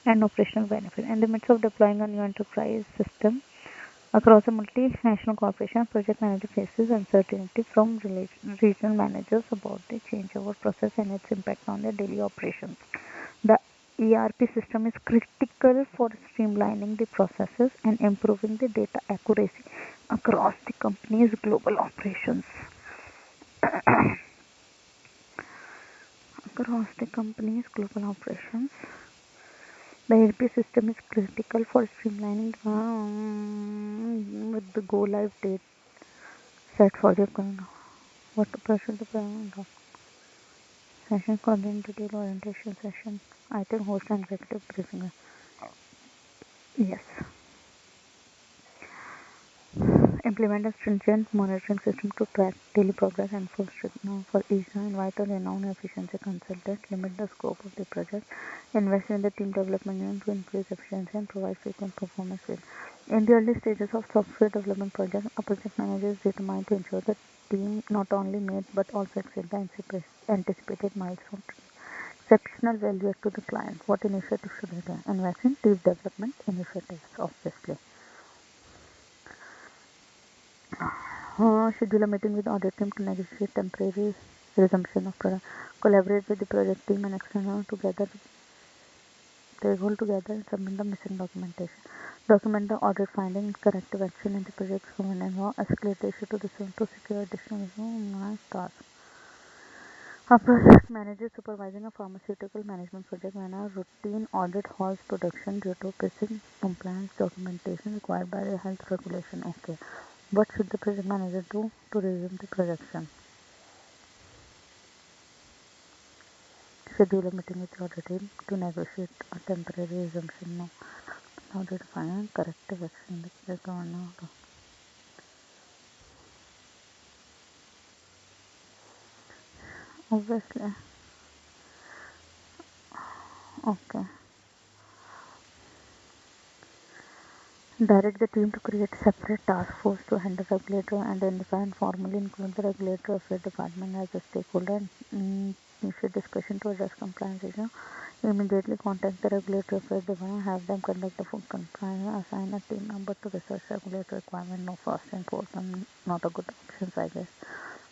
and operational benefits. In the midst of deploying a new enterprise system across a multinational corporation, project manager faces uncertainty from regional managers about the changeover process and its impact on their daily operations. The ERP system is critical for streamlining the processes and improving the data accuracy across the company's global operations. The ERP system is critical for streamlining with the go live date set for the what pressure the session content detail orientation session. I think host and executive briefing. Yes. Implement a stringent monitoring system to track daily progress and for each invite a renowned efficiency consultant. Limit the scope of the project. Invest in the team development unit to increase efficiency and provide frequent performance reviews. In the early stages of software development project, a project manager is determined to ensure that team not only met but also exceed the anticipated milestones. Exceptional value to the client. What initiatives should we do? Invest in team development initiatives, obviously. Schedule a meeting with audit team to negotiate temporary resumption of product. Collaborate with the project team and external they hold together and submit the missing documentation. Document the audit finding and corrective action in the project and escalate the issue to the to secure additional tasks. A project manager supervising a pharmaceutical management project when a routine audit halts production due to missing compliance documentation required by the health regulation. Okay. What should the project manager do to resume the production? Schedule a meeting with the audit team to negotiate a temporary resumption. No. How to define corrective action? Obviously. Okay. Direct the team to create separate task force to handle regulatory and identify and formally include the regulatory affairs department as a stakeholder and initiate discussion to address compliance issue. Immediately contact the regulatory affairs department, have them conduct the full compliance, assign a team member to research regulatory requirement. No fast enforcement, not a good option, I guess.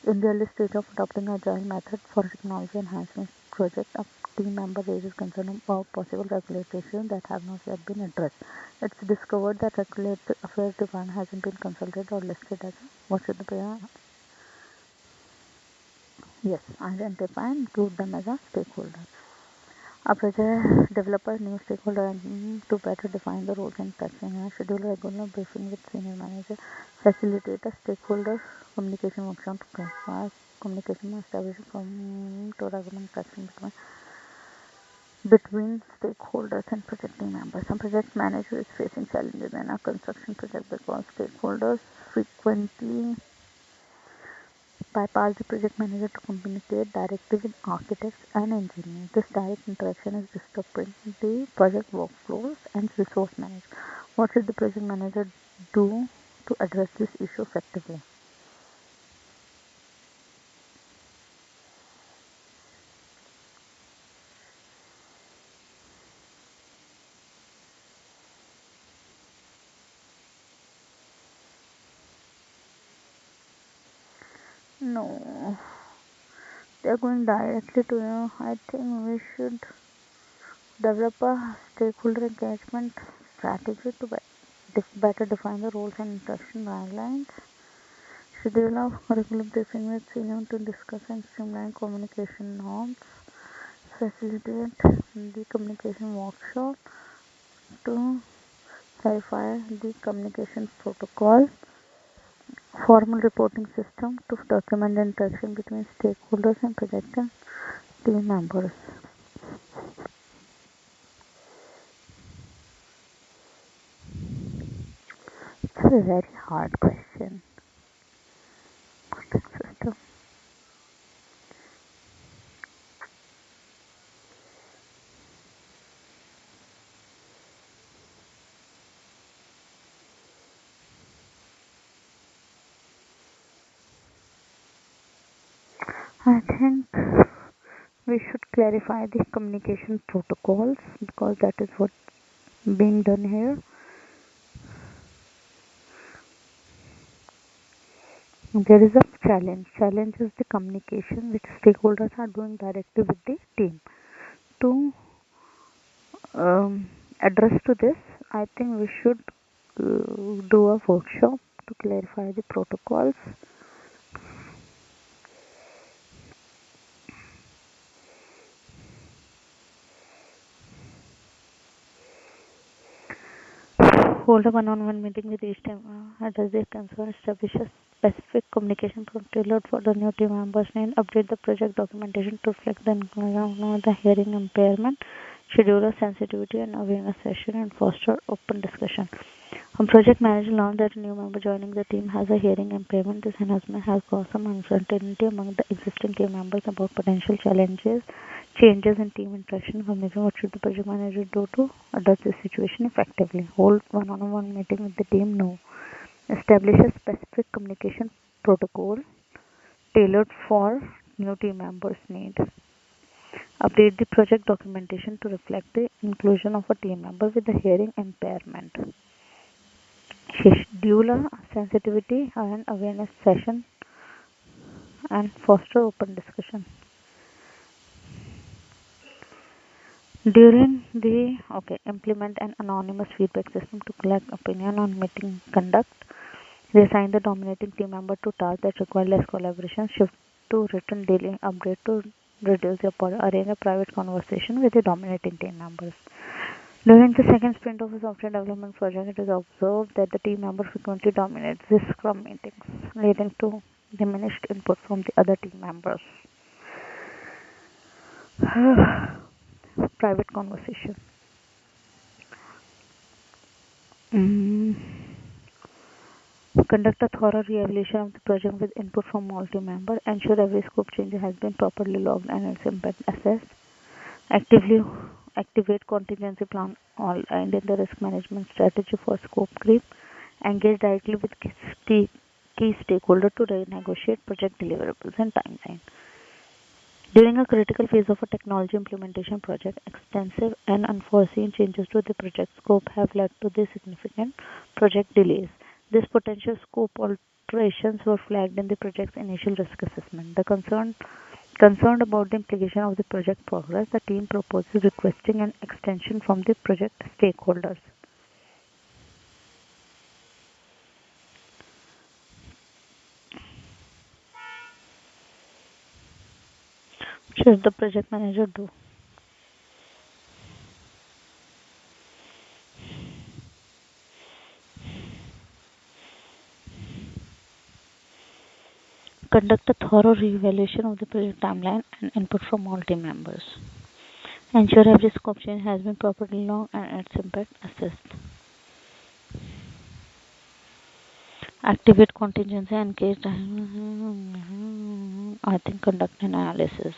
In the early stage of adopting agile method for technology enhancement project, a team member raises concern about possible regulatory issues that have not yet been addressed. It's discovered that regulatory affairs department hasn't been consulted or listed as what should the player? Yes, identify and include them as a stakeholder. A project developer, new stakeholder, and to better define the roles and touching and schedule regular briefing with senior manager, facilitate a stakeholder communication workshop to clarify communication establish from to recommend touching between stakeholders and project team members. Some project manager is facing challenges in a construction project because stakeholders frequently bypass the project manager to communicate directly with architects and engineers. This direct interaction is disrupting the project workflows and resource management. What should the project manager do to address this issue effectively? No, they're going directly to you. I think we should develop a stakeholder engagement strategy to better define the roles and interaction guidelines. Schedule a regular briefing with senior to discuss and streamline communication norms. Facilitate the communication workshop to clarify the communication protocol. Formal reporting system to document the interaction between stakeholders and project and team members. It's a very hard question. System. I think we should clarify the communication protocols because that is what's being done here. There is a challenge. Challenge is the communication which stakeholders are doing directly with the team. To address to this, I think we should do a workshop to clarify the protocols. Hold a one-on-one meeting with each team. Address their concern. Establish a specific communication prompt tailored for the new team members. And update the project documentation to reflect the inclusion of the hearing impairment. Schedule a sensitivity and awareness session and foster open discussion. A project manager learned that a new member joining the team has a hearing impairment. This enhancement has caused some uncertainty among the existing team members about potential challenges, changes in team interaction. Communication. What should the project manager do to address this situation effectively? Hold one-on-one meeting with the team. No. Establish a specific communication protocol tailored for new team members' needs. Update the project documentation to reflect the inclusion of a team member with a hearing impairment. Schedule a sensitivity and awareness session and foster open discussion. Implement an anonymous feedback system to collect opinion on meeting conduct. Reassign the dominating team member to tasks that require less collaboration. Shift to written daily update to reduce your arrange a private conversation with the dominating team members. During the second sprint of a software development project, it is observed that the team member frequently dominates the scrum meetings, leading to diminished input from the other team members. Private conversation. Conduct a thorough re-evaluation of the project with input from all team members. Ensure every scope change has been properly logged and its impact assessed. Activate contingency plan all and in the risk management strategy for scope creep. Engage directly with key stakeholder to renegotiate project deliverables and timeline. During a critical phase of a technology implementation project, extensive and unforeseen changes to the project scope have led to the significant project delays. These potential scope alterations were flagged in the project's initial risk assessment. Concerned about the implication of the project progress, the team proposes requesting an extension from the project stakeholders. Should the project manager do? Conduct a thorough re-evaluation of the project timeline and input from all team members. Ensure every scope change has been properly logged and its impact assessed. Activate contingency and case I think conduct an analysis.